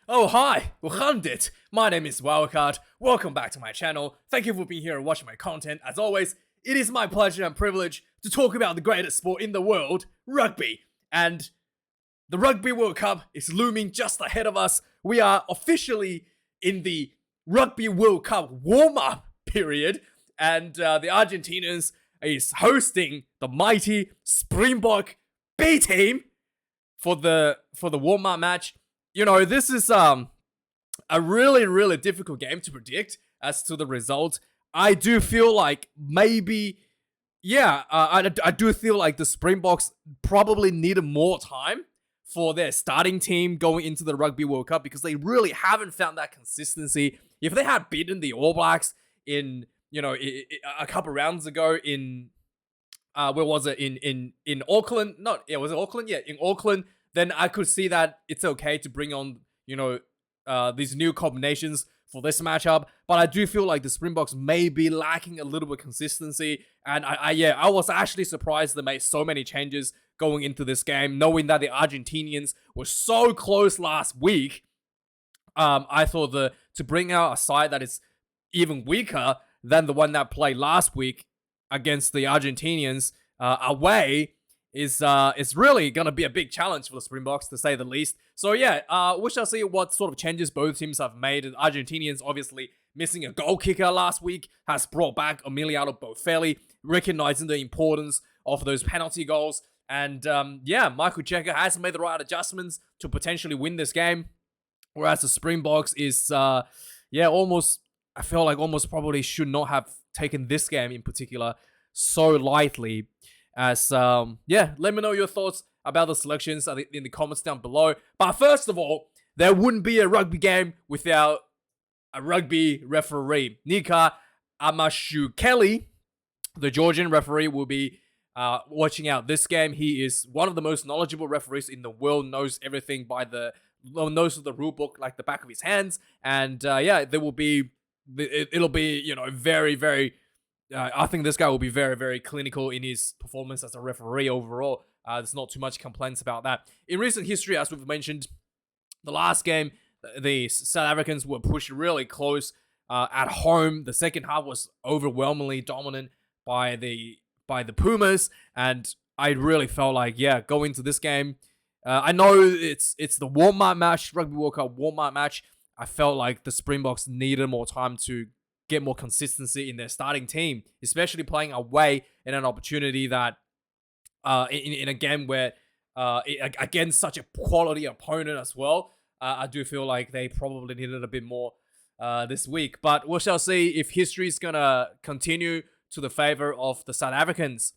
Oh hi, Wakandit. My name is Wildcard. Welcome back to my channel. Thank you for being here and watching my content. As always, it is my pleasure and privilege to talk about the greatest sport in the world, rugby. And the Rugby World Cup is looming just ahead of us. We are officially in the Rugby World Cup warm-up period, and the Argentinians is hosting the mighty Springbok B team for the warm-up match. You know, this is a really difficult game to predict as to the result. I do feel like maybe, I do feel like the Springboks probably needed more time for their starting team going into the Rugby World Cup because they really haven't found that consistency. If they had beaten the All Blacks in, a couple rounds ago in, where was it? In Auckland? Was it Auckland? Yeah, in Auckland. Then I could see that it's okay to bring on, these new combinations for this matchup. But I do feel like the Springboks may be lacking a little bit of consistency. And I was actually surprised they made so many changes going into this game, knowing that the Argentinians were so close last week. I thought to bring out a side that is even weaker than the one that played last week against the Argentinians away is really going to be a big challenge for the Springboks, to say the least. So we shall see what sort of changes both teams have made. The Argentinians obviously missing a goal kicker last week has brought back Emiliano Boffelli, recognizing the importance of those penalty goals. And Michael Cheika has made the right adjustments to potentially win this game. Whereas the Springboks is, I feel like almost probably should not have taken this game in particular so lightly. As let me know your thoughts about the selections in the comments down below. But first of all, there wouldn't be a rugby game without a rugby referee. Nika Amashukeli, the Georgian referee, will be watching out this game. He is one of the most knowledgeable referees in the world, knows everything knows the rule book like the back of his hands. And it'll be very, very. I think this guy will be very, very clinical in his performance as a referee overall. There's not too much complaints about that. In recent history, as we've mentioned, the last game, the South Africans were pushed really close at home. The second half was overwhelmingly dominant by the Pumas, and I really felt like, going to this game, I know it's the warm-up match, Rugby World Cup warm-up match. I felt like the Springboks needed more time to get more consistency in their starting team, especially playing away in an opportunity that in a game where against such a quality opponent as well. I do feel like they probably needed a bit more this week. But we shall see if history is going to continue to the favor of the South Africans.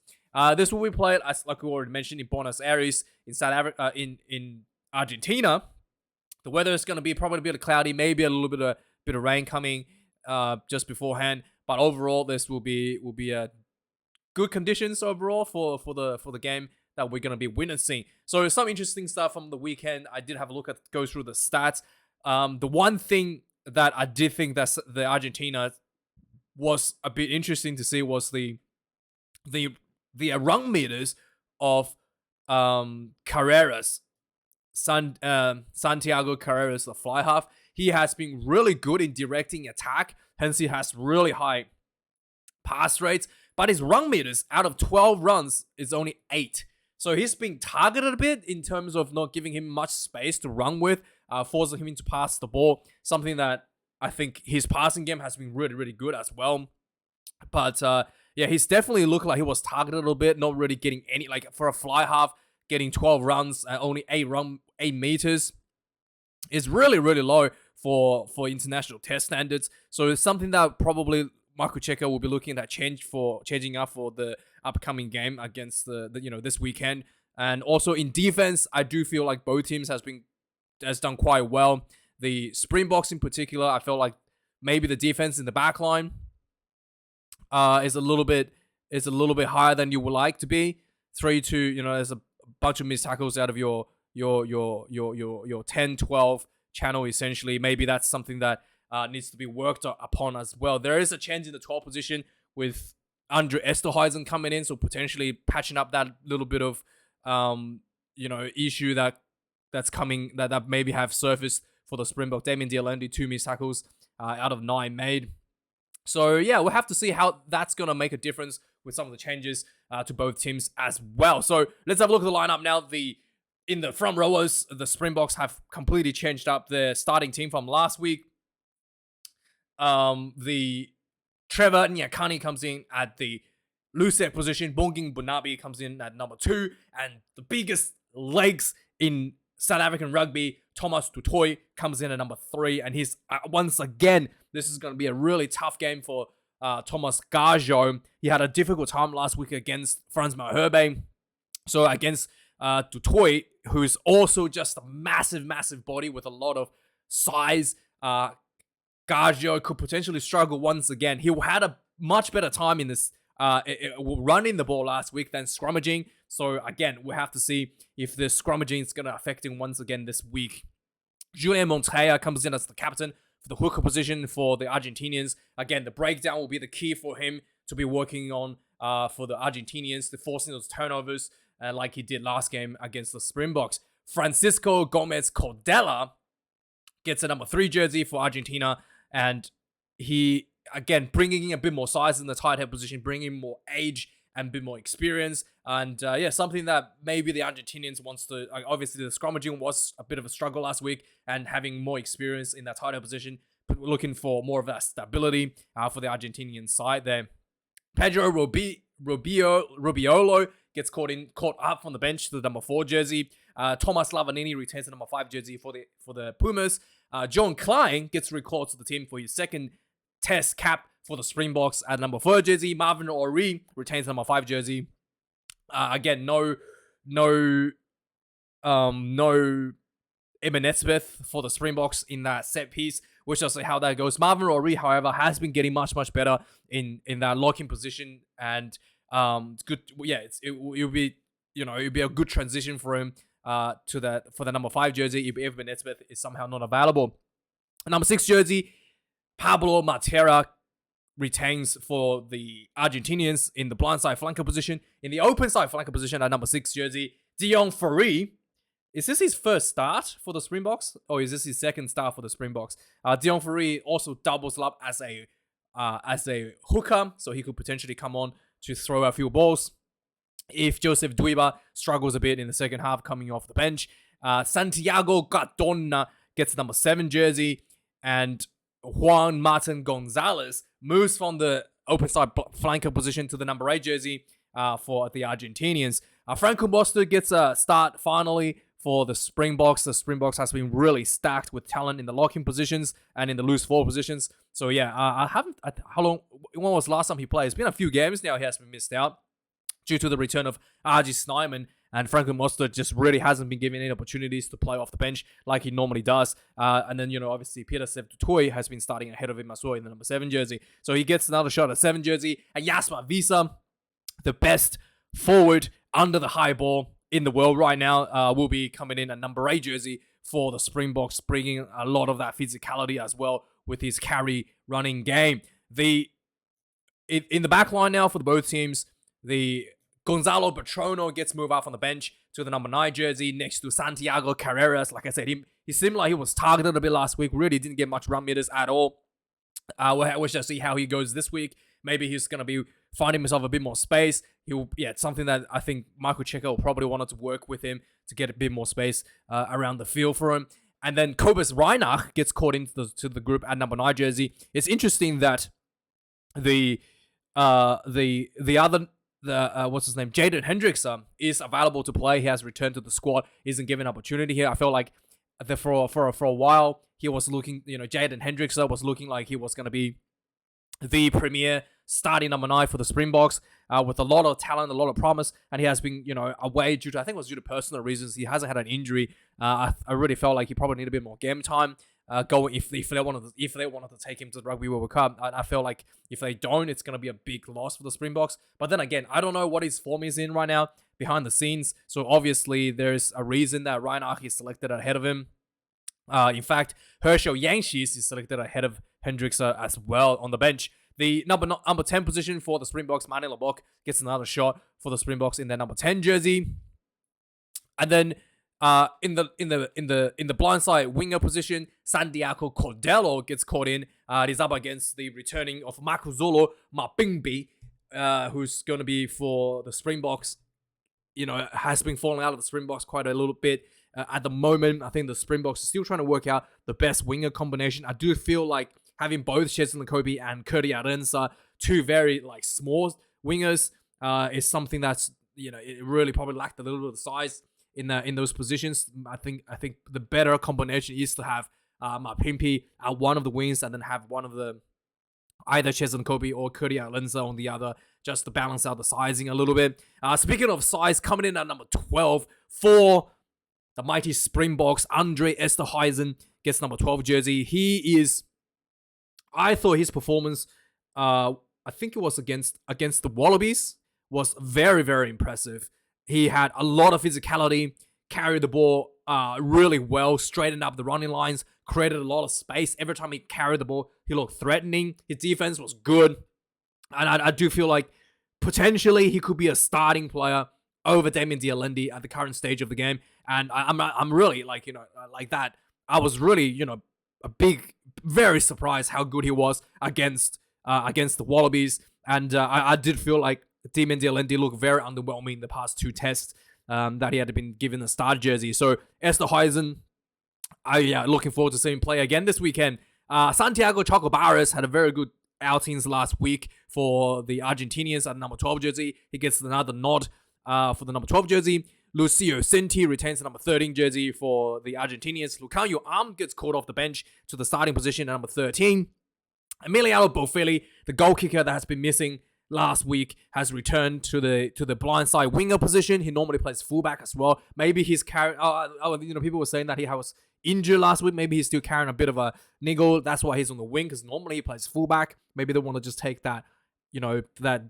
This will be played, as like we already mentioned, in Buenos Aires, in in Argentina. The weather is going to be probably a bit cloudy, maybe a little bit of rain coming just beforehand, but overall this will be good conditions overall for the game that we're going to be witnessing. So some interesting stuff from the weekend. I did have a look go through the stats. The one thing that I did think that the Argentina was a bit interesting to see was the run meters of Carreras, Santiago Carreras, the fly half. He has been really good in directing attack, hence he has really high pass rates, but his run meters out of 12 runs is only 8. So he's been targeted a bit in terms of not giving him much space to run with, forcing him to pass the ball, something that I think his passing game has been really, really good as well. But he's definitely looked like he was targeted a little bit, not really getting any, like for a fly half, getting 12 runs at only 8 meters is really, really low for international test standards. So it's something that probably Michael Cheika will be looking at changing up for the upcoming game against this weekend. And also in defense, I do feel like both teams has done quite well. The Springboks in particular, I felt like maybe the defense in the back line is a little bit higher than you would like to be. 3-2, there's a bunch of missed tackles out of your 10-12 channel, essentially. Maybe that's something that needs to be worked upon as well. There is a change in the 12 position with Andre Esterhuizen coming in, so potentially patching up that little bit of issue that's coming that maybe have surfaced for the Springbok. Damien Dialandi, 2 missed tackles out of 9 made. So yeah, we'll have to see how that's going to make a difference with some of the changes to both teams as well. So let's have a look at the lineup now. In the front rowers, the Springboks have completely changed up their starting team from last week. The Trevor Nyakani comes in at the loosehead position. Bonging Bunabi comes in at number 2. And the biggest legs in South African rugby, Thomas du Toit, comes in at number 3. And he's, once again, this is going to be a really tough game for Thomas Gajo. He had a difficult time last week against Franz Malherbe. So against du Toit, who's also just a massive, massive body with a lot of size, Gajo could potentially struggle once again. He had a much better time in this running the ball last week than scrummaging. So again, we'll have to see if the scrummaging is going to affect him once again this week. Julien Montoya comes in as the captain for the hooker position for the Argentinians. Again, the breakdown will be the key for him to be working on for the Argentinians, to forcing those turnovers like he did last game against the Springboks. Francisco Gomez Cordella gets a number 3 jersey for Argentina, and he, again, bringing in a bit more size in the tight head position, bringing more age and a bit more experience. And yeah, something that maybe the Argentinians wants to, obviously the scrummaging was a bit of a struggle last week, and having more experience in that tight head position, looking for more of that stability for the Argentinian side there. Pedro Rubiolo gets caught up from the bench to the number 4 jersey. Thomas Lavanini retains the number 5 jersey for the Pumas. John Klein gets recalled to the team for his second test cap for the Springboks at number 4 jersey. Marvin Ori retains the number 5 jersey. Again, no Eben Nesbeth for the Springboks in that set piece. We shall see how that goes. Marvin Ori, however, has been getting much better in that locking position, and it's good. Yeah, it'll be a good transition for him for the number 5 jersey if Eben Nesbeth is somehow not available. Number 6 jersey, Pablo Matera retains for the Argentinians in the blindside flanker position. In the open side flanker position at number 6 jersey, Dion Fourie. Is this his first start for the Springboks, or is this his second start for the Springboks? Dion Fourie also doubles up as a hooker, so he could potentially come on to throw a few balls if Joseph Duiba struggles a bit in the second half coming off the bench. Santiago Cardona gets number 7 jersey, and Juan Martin Gonzalez moves from the open side flanker position to the number 8 jersey for the Argentinians. Franco Mostert gets a start finally for the Springboks. The Springboks has been really stacked with talent in the locking positions and in the loose forward positions. So yeah, when was the last time he played? It's been a few games now he has been missed out due to the return of R.G. Snyman, and Franco Mostert just really hasn't been given any opportunities to play off the bench like he normally does. And then, obviously Pieter-Steph du Toit has been starting ahead of him as well in the number 7 jersey. So he gets another shot at 7 jersey. And Jasper Wiese, the best forward under the high ball in the world right now, will be coming in at number 8 jersey for the Springboks, bringing a lot of that physicality as well with his carry running game. In the back line now for both teams, the Gonzalo Patrono gets moved out from the bench to the number 9 jersey next to Santiago Carreras. Like I said, he seemed like he was targeted a bit last week. Really didn't get much run meters at all. We shall see how he goes this week. Maybe he's going to be finding himself a bit more space. It's something that I think Michael Cheika will probably want to work with him to get a bit more space around the field for him. And then Kobus Reinach gets caught into the group at number 9 jersey. It's interesting that the what's his name, Jaden Hendricks is available to play. He has returned to the squad. He isn't given opportunity here. I felt like for a while he was looking, Jaden Hendricks was looking like he was going to be the premier starting number 9 for the Springboks with a lot of talent, a lot of promise, and he has been, away due to personal reasons. He hasn't had an injury. I really felt like he probably needed a bit more game time. Going if they wanted to take him to the Rugby World Cup. I feel like if they don't, it's going to be a big loss for the Springboks. But then again, I don't know what his form is in right now behind the scenes. So obviously there's a reason that Reinach is selected ahead of him. In fact, Herschel Yangshies is selected ahead of Hendricks as well on the bench. The number 10 position for the Springboks, Mane Lebok, gets another shot for the Springboks in their number 10 jersey. And then In the blindside winger position, Santiago Cordero gets caught in. He's up against the returning of Makuzolo Mapimbi, who's going to be for the Springboks. Has been falling out of the Springboks quite a little bit at the moment. I think the Springboks are still trying to work out the best winger combination. I do feel like having both Cheslin Kobe and Kurti Arendse, two very small wingers, is something that's it really probably lacked a little bit of size in those positions. I think the better combination is to have Mapimpi at one of the wings and then have one of the either Cheslin Kobe or Kurti Arendse on the other, just to balance out the sizing a little bit. Speaking of size, coming in at number 12 for the mighty Springboks, Andre Esterhuizen gets number 12 jersey. I thought his performance, I think it was against the Wallabies, was very, very impressive. He had a lot of physicality, carried the ball really well, straightened up the running lines, created a lot of space. Every time he carried the ball, he looked threatening. His defense was good. And I do feel like potentially he could be a starting player over Damien Dialendi at the current stage of the game. And I'm really like that. I was really, very surprised how good he was against the Wallabies. And I did feel like Damien Dialendi looked very underwhelming in the past two tests that he had been given a start jersey. So Esterhuizen, looking forward to seeing him play again this weekend. Santiago Chocobares had a very good outings last week for the Argentinians at number 12 jersey. He gets another nod for the number 12 jersey. Lucio Cinti retains the number 13 jersey for the Argentinians. Lucayo Am gets called off the bench to the starting position at number 13. Emiliano Boffelli, the goal kicker that has been missing last week, has returned to the blindside winger position. He normally plays fullback as well. Maybe he's carrying. People were saying that he was injured last week. Maybe he's still carrying a bit of a niggle. That's why he's on the wing, because normally he plays fullback. Maybe they want to just take that, that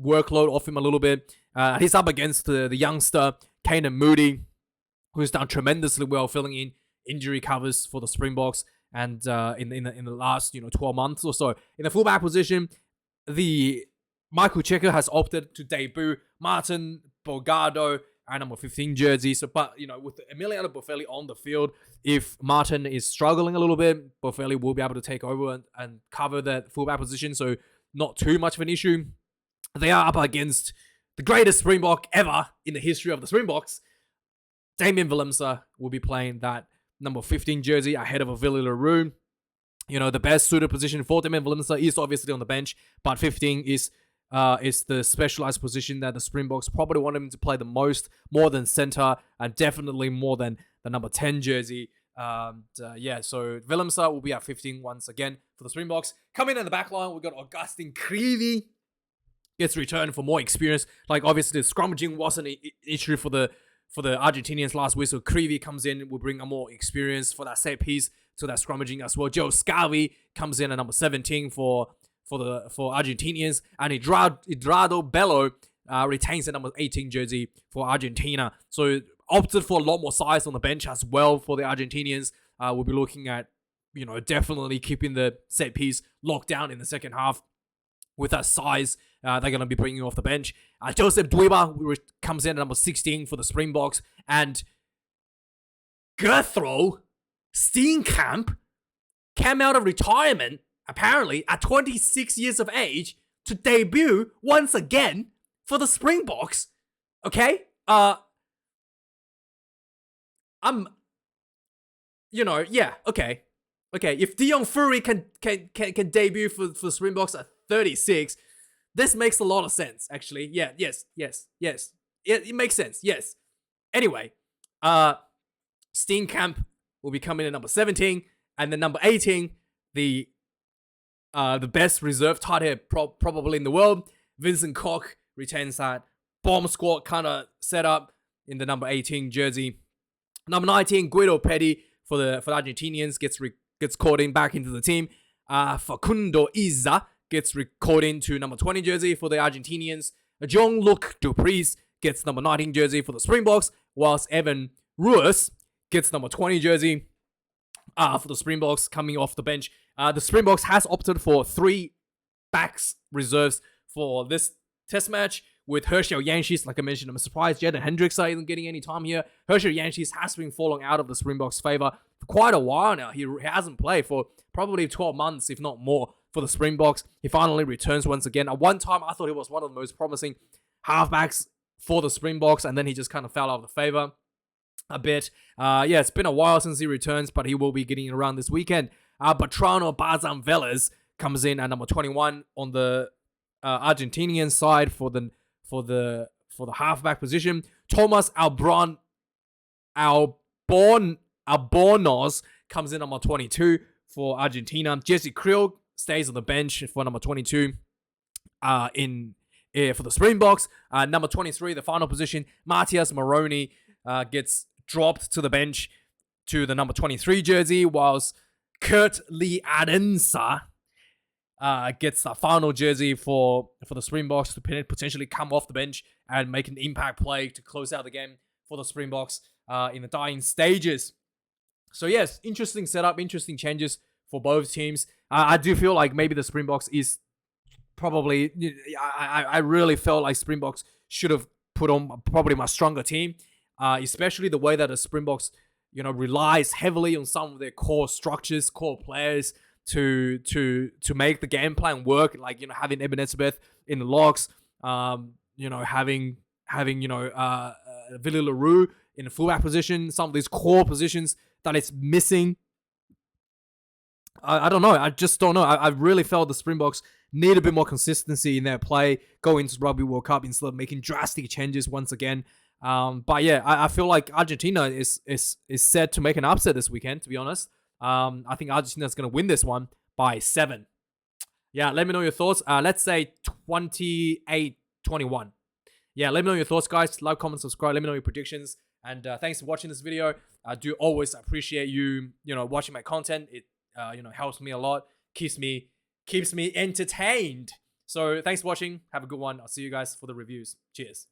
workload off him a little bit. He's up against the youngster Kanan Moody, who's done tremendously well filling in injury covers for the Springboks. And in the last 12 months or so, in the fullback position, the Michael Cheika has opted to debut Martin Borgado and number 15 jersey. So, but with Emiliano Boffelli on the field, if Martin is struggling a little bit, Boffelli will be able to take over and cover that fullback position. So, not too much of an issue. They are up against the greatest Springbok ever in the history of the Springboks. Damian Willemse will be playing that number 15 jersey ahead of Willie le Roux. The best suited position for Damian Willemse is obviously on the bench, but 15 is the specialized position that the Springboks probably want him to play the most, more than center, and definitely more than the number 10 jersey. So Willemse will be at 15 once again for the Springboks. Coming in the back line, we've got Augustin Creevy gets returned for more experience. Obviously, the scrummaging wasn't an issue for the Argentinians last week, so Creevy comes in, will bring a more experience for that set piece to that scrummaging as well. Joe Scavi comes in at number 17 for Argentinians, and Hidrado Bello retains the number 18 jersey for Argentina. So opted for a lot more size on the bench as well for the Argentinians. We'll be looking at definitely keeping the set piece locked down in the second half with that size. They're going to be bringing off the bench. Joseph Dweba comes in at number 16 for the Springboks, and Gerthro Steenkamp came out of retirement, apparently, at 26 years of age to debut once again for the Springboks. Okay? Okay. Okay, if Dion Fury can debut for Springboks at 36, this makes a lot of sense, actually. Yeah, yes. It makes sense, yes. Anyway, Steenkamp will be coming in at number 17, and then number 18, the best reserve tight head probably in the world, Vincent Koch retains that bomb squad kind of setup in the number 18 jersey. Number 19, Guido Petty for the Argentinians gets called in back into the team. Facundo Iza gets called into number 20 jersey for the Argentinians. Jean-Luc Dupriez gets number 19 jersey for the Springboks, whilst Evan Ruiz gets number 20 jersey for the Springboks coming off the bench. The Springboks has opted for 3 backs reserves for this test match, with Herschel Yanchis. Like I mentioned, I'm surprised Jaden Hendricks isn't getting any time here. Herschel Yanchis has been falling out of the Springboks' favor for quite a while now. He hasn't played for probably 12 months, if not more, for the Springboks. He finally returns once again. At one time, I thought he was one of the most promising halfbacks for the Springboks, and then he just kind of fell out of the favor a bit. Yeah, it's been a while since he returns, but he will be getting around this weekend. Bertrano Bazam-Velas comes in at number 21 on the Argentinian side for the halfback position. Thomas Albornoz comes in number 22 for Argentina. Jesse Kriel stays on the bench for number 22 for the Springboks. Number 23, the final position, Matias Moroni gets dropped to the bench to the number 23 jersey, whilst Kurt Lee Adensa gets the final jersey for the Springboks to potentially come off the bench and make an impact play to close out the game for the Springboks in the dying stages. So yes, interesting setup, interesting changes for both teams. I do feel like maybe the Springboks is probably, I really felt like Springboks should have put on probably my stronger team, especially the way that the Springboks, relies heavily on some of their core structures, core players to make the game plan work. Like, having Eben Etzebeth in the locks, having Willie LaRue in the fullback position, some of these core positions that it's missing. I don't know. I just don't know. I really felt the Springboks need a bit more consistency in their play going into Rugby World Cup instead of making drastic changes once again. But yeah, I feel like Argentina is set to make an upset this weekend, to be honest. I think Argentina is going to win this one by 7. Yeah, let me know your thoughts. Let's say 28-21. Yeah, let me know your thoughts, guys. Like, comment, subscribe. Let me know your predictions. And thanks for watching this video. I do always appreciate you, watching my content. It, helps me a lot. Keeps me entertained. So thanks for watching. Have a good one. I'll see you guys for the reviews. Cheers.